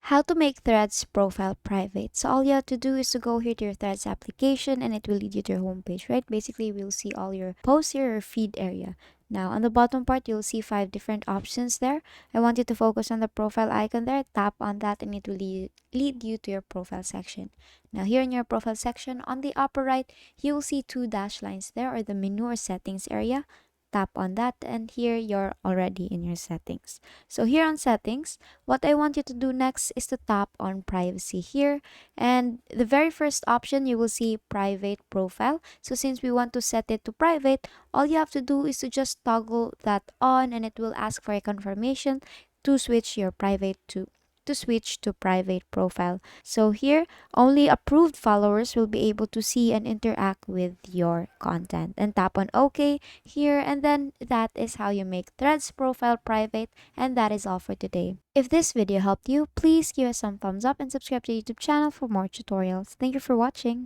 How to make Threads profile private. So all you have to do is to go here to your Threads application and it will lead you to your homepage, right? Basically, we'll see all your posts here, your feed area. Now, on the bottom part, you'll see 5 different options there. I want you to focus on the profile icon there. Tap on that and it will lead you to your profile section. Now, here in your profile section, on the upper right, you will see 2 dash lines there, or the menu or settings area. Tap on that and here you're already in your settings. So here on settings, what I want you to do next is to tap on privacy here. And the very first option, you will see private profile. So since we want to set it to private, all you have to do is to just toggle that on and it will ask for a confirmation to switch your private to switch to private profile. So here, only approved followers will be able to see and interact with your content. And tap on OK here, and then that is how you make Threads profile private. And that is all for today. If this video helped you, please give us some thumbs up and subscribe to the YouTube channel for more tutorials. Thank you for watching.